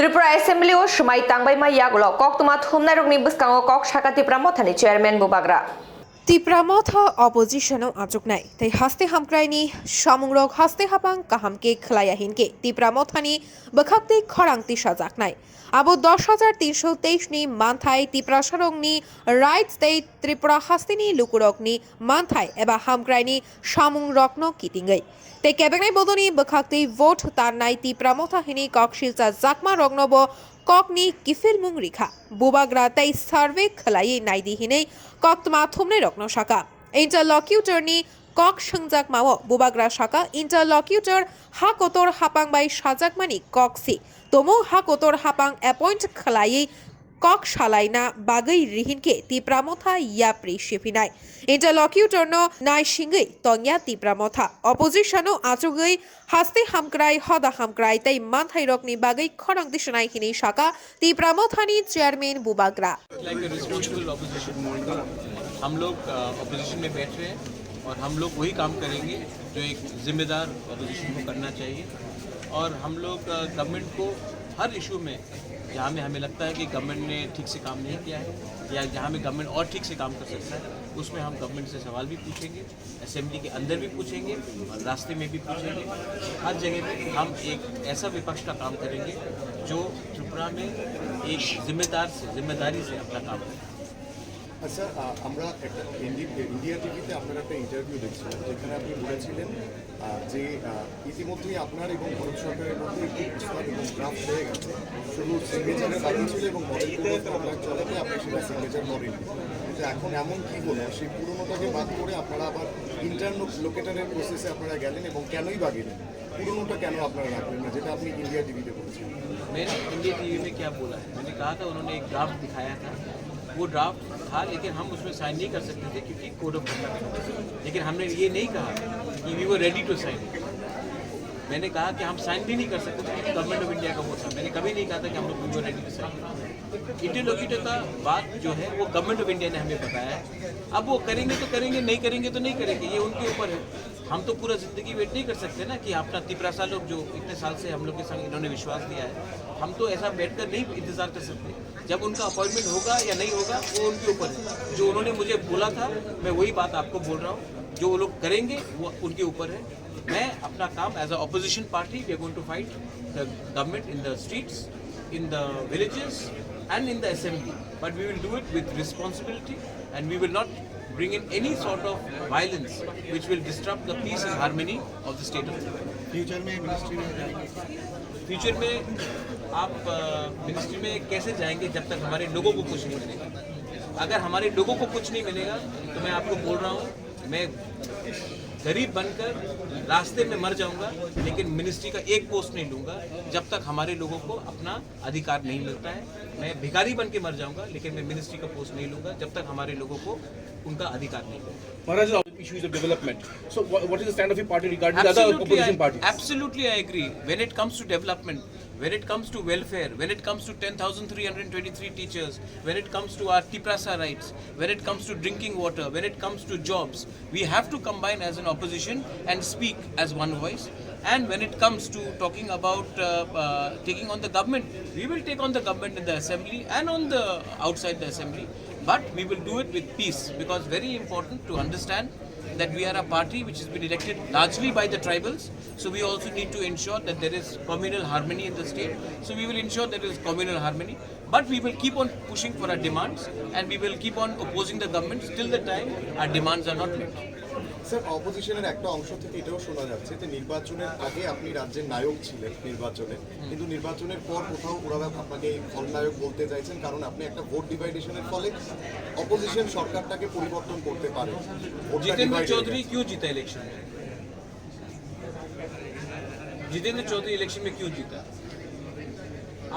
Tripura Assembly o Shumai Tangbay Mayagulo, Kok Tumat Humnaruk Nibuskango Kok Shaka Tipramothani Chairman Bubagra. Tipramotha opposition ajuk nai tai haste hamkraini shamungrok haste hapang kahamke khlaya hinke Tipramothani bakhakte khorangti sajak nai abo 10323 ni manthai Tiprasharongni right state Tripura hastini lukurokni manthai eba hamkraini shamungrokno kitingai te kebengai bodoni bakhakte vote tarnai Tipramotha hini kokshilcha zakma rognobo Kokni kifil mung rikha Bubagra tai survey khlai naidi hinei Koktma thumne rokno shaka interlocutor ni Kok shangjak mawo Bubagra shaka interlocutor hakotor hapang bai sajak mani koksi tomo hakotor hapang appoint khlai Kok shalaina bagai rihinke Tipramotha ya prishifinai interlocutor no nai shingai tongya Tipramotha opposition no achugai haste hamkrai hoda hamkrai tai manthai rokni bagai khorang dishnai hini shaka Tipramotha ni chairman Bubagra like a responsible opposition हम लोग opposition में बैठ रहे हैं और हम लोग वही काम करेंगे जो एक जिम्मेदार ऑपोजिशन को करना चाहिए और हम लोग गवर्नमेंट को हर इशू में जहाँ में हमें लगता है कि गवर्नमेंट ने ठीक से काम नहीं किया है या जहाँ में गवर्नमेंट और ठीक से काम कर सकता है उसमें हम गवर्नमेंट से सवाल भी पूछेंगे असेंबली के अंदर भी पूछेंगे और रास्ते में भी पूछेंगे हर जगह पे हम एक ऐसा विपक्ष का काम करेंगे जो त्रिपुरा में एक जिम्मेदारी से अपना काम करें। আচ্ছা আমরা একটা ইন্ডিয়া টিভিতে আপনার একটা ইন্টারভিউ দেখছিলাম যেখানে আপনি বলেছিলেন যে ইতিমধ্যেই আপনার এবং ভারত সরকারের মধ্যে একটি প্রস্তাব এবং ড্রাফট হয়ে গেছে শুধু সিগনেচারের বাকি ছিল এবং মডেল চলাতে আপনি সেটা সিগনেচার করেননি কিন্তু এখন এমন কী হলো সেই পুরোনোটাকে বাদ করে আপনারা আবার ইন্টারলোকেটারের প্রসেসে আপনারা গেলেন এবং কেনই বা গেলেন পুরোনোটা কেন আপনারা রাখলেন না যেটা আপনি इंडिया टीवी पे বলেছিলেন। मैंने इंडिया टीवी में क्या बोला है मैंने कहा था उन्होंने एक ड्राफ्ट दिखाया था वो ड्राफ्ट था लेकिन हम उसमें साइन नहीं कर सकते थे क्योंकि कोड ऑफ कंडक्ट लेकिन हमने ये नहीं कहा कि we were ready to sign मैंने कहा कि हम साइन भी नहीं कर सकते थे क्योंकि गवर्नमेंट ऑफ इंडिया का वो था मैंने कभी नहीं कहा था कि हम लोग we were ready to sign interlocutor का बात जो है वो गवर्नमेंट ऑफ इंडिया ने हमें बताया है अब वो करेंगे तो करेंगे नहीं करेंगे तो नहीं करेंगे ये उनके ऊपर है हम तो पूरा जिंदगी वेट नहीं कर सकते ना कि अपना तिपरासा लोग जो इतने साल से हम लोग के संग इन्होंने विश्वास दिया है हम तो ऐसा बैठकर नहीं इंतजार कर सकते जब उनका अपॉइंटमेंट होगा या नहीं होगा वो उनके ऊपर है जो उन्होंने मुझे बोला था मैं वही बात आपको बोल रहा हूँ जो वो लोग करेंगे वो उनके ऊपर है मैं अपना काम as a opposition party we are going to fight the government in the streets in the villages and in the assembly but we will do it with responsibility and we will not bring in any sort of violence which will disrupt the peace and harmony of the state of Tripura. Future में ministry में जाएंगे future में आप ministry में कैसे जाएंगे जब तक हमारे लोगों को कुछ नहीं मिलेगा अगर हमारे लोगों को कुछ नहीं मिलेगा तो मैं आपको बोल रहा हूँ मैं गरीब बनकर रास्ते में मर जाऊंगा लेकिन मिनिस्ट्री का एक पोस्ट नहीं लूंगा जब तक हमारे लोगों को अपना अधिकार नहीं मिलता है मैं भिखारी बन के मर जाऊंगा लेकिन मैं मिनिस्ट्री का पोस्ट नहीं लूंगा जब तक हमारे लोगों को उनका अधिकार नहीं मिलेगा Maharaj, issues of development. So, what is the stand of your party regarding the other opposition parties? Absolutely, I agree. When it comes to development, when it comes to welfare, when it comes to 10,323 teachers, when it comes to our Tiprasa rights, when it comes to drinking water, when it comes to jobs, we have to combine as an opposition and speak as one voice. And when it comes to talking about taking on the government, we will take on the government in the assembly and on the outside the assembly. But we will do it with peace because very important to understand that we are a party which has been elected largely by the tribals. So we also need to ensure that there is communal harmony in the state. So we will ensure that there is communal harmony. But we will keep on pushing for our demands and we will keep on opposing the government till the time our demands are not met. Sir অপোজিশনের একটা অংশ থেকে এটাও শোনা যাচ্ছে যে নির্বাচনের আগে আপনি রাজ্যের নায়ক ছিলেন নির্বাচনে কিন্তু নির্বাচনের পর কোথাও ওরা আপনাকে খলনায়ক বলতে চাইছেন কারণ আপনি একটা ভোট ডিভাইডেশনের ফলে অপোজিশন সরকারটাকে পরিবর্তন করতে পারে जितेंद्र चौधरी क्यों जीता इलेक्शन में जितेंद्र चौधरी इलेक्शन में क्यों जीता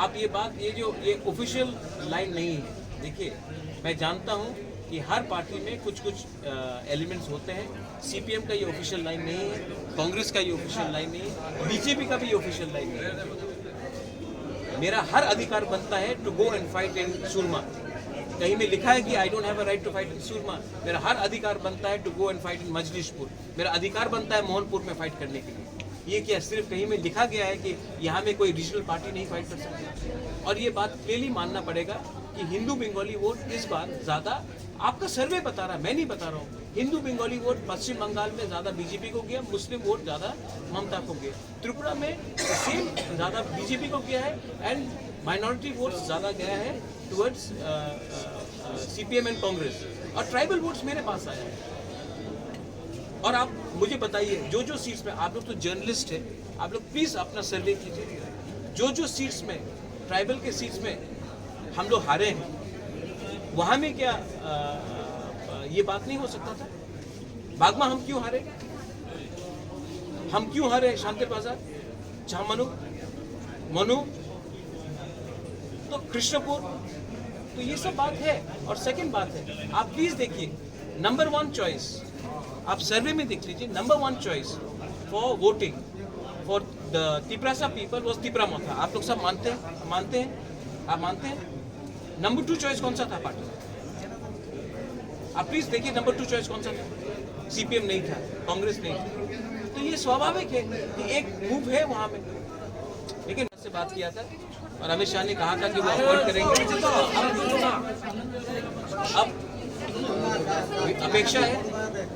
आप ये बात ये ऑफिशियल लाइन नहीं है देखिए मैं जानता हूँ कि हर पार्टी में कुछ एलिमेंट्स होते हैं सीपीएम का ये ऑफिशियल लाइन नहीं है कांग्रेस का ये ऑफिशियल लाइन नहीं है बीजेपी का भी ये ऑफिशियल लाइन नहीं है मेरा हर अधिकार बनता है to go and fight in Surma कहीं में लिखा है कि I don't have a right to fight in Surma मेरा हर अधिकार बनता है to go and fight in Majlishpur मेरा अधिकार बनता है मोहनपुर में फाइट करने के लिए ये क्या सिर्फ कहीं में लिखा गया है कि यहाँ में कोई रीजनल पार्टी नहीं फाइट कर सकती? और ये बात क्लियरली मानना पड़ेगा कि हिंदू बंगाली वोट इस बार ज़्यादा, आपका सर्वे बता रहा है, मैं नहीं बता रहा हूँ, हिंदू बंगाली वोट पश्चिम बंगाल में ज़्यादा बीजेपी को गया, मुस्लिम वोट ज़्यादा ममता को गया, त्रिपुरा में सेम ज़्यादा बीजेपी को गया है, एंड माइनॉरिटी वोट ज़्यादा गया है टुवर्ड्स सीपीएम एंड कांग्रेस, और ट्राइबल वोट्स मेरे पास आया है। और आप मुझे बताइए, जो सीट्स में, आप लोग तो जर्नलिस्ट है, आप लोग प्लीज़ अपना सर्वे कीजिए, जो सीट्स में, ट्राइबल के सीट्स में हम लोग हारे हैं, वहाँ में क्या ये बात नहीं हो सकता था? बागमा हम क्यों हारे? हम क्यों हारे शांति बाजार, झामनु, मनु, तो कृष्णपुर, तो ये सब बात है। और सेकंड बात है, आप प्लीज देखिए, नंबर 1 चॉइस आप सर्वे में देख लीजिए, number 1 choice for voting for the Tiprasa people was Tipramotha. आप लोग सब मानते हैं? आप मानते हैं? नंबर 2 चॉइस कौन सा था पार्टी? आप प्लीज देखिए, नंबर 2 चॉइस कौन सा था? सीपीएम नहीं था, कांग्रेस नहीं था। तो ये स्वाभाविक है कि एक मूव है वहां में। लेकिन से बात किया था और अमित शाह ने कहा था कि वो अपॉइंट करेंगे। अब अपेक्षा है,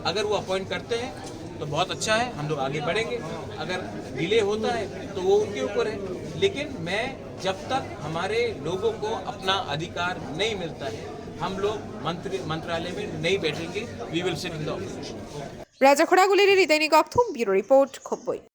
अगर वो अपॉइंट करते हैं तो बहुत अच्छा है, हम लोग आगे बढ़ेंगे। अगर डिले होता है तो वो उनके ऊपर है। लेकिन मैं, जब तक हमारे लोगों को अपना अधिकार नहीं मिलता है, हम लोग मंत्रालय में नहीं बैठेंगे। We will sit in the office. রাজা খোড়াগুলির दैनिक অক্থম ব্যুরো রিপোর্ট খোব্বই।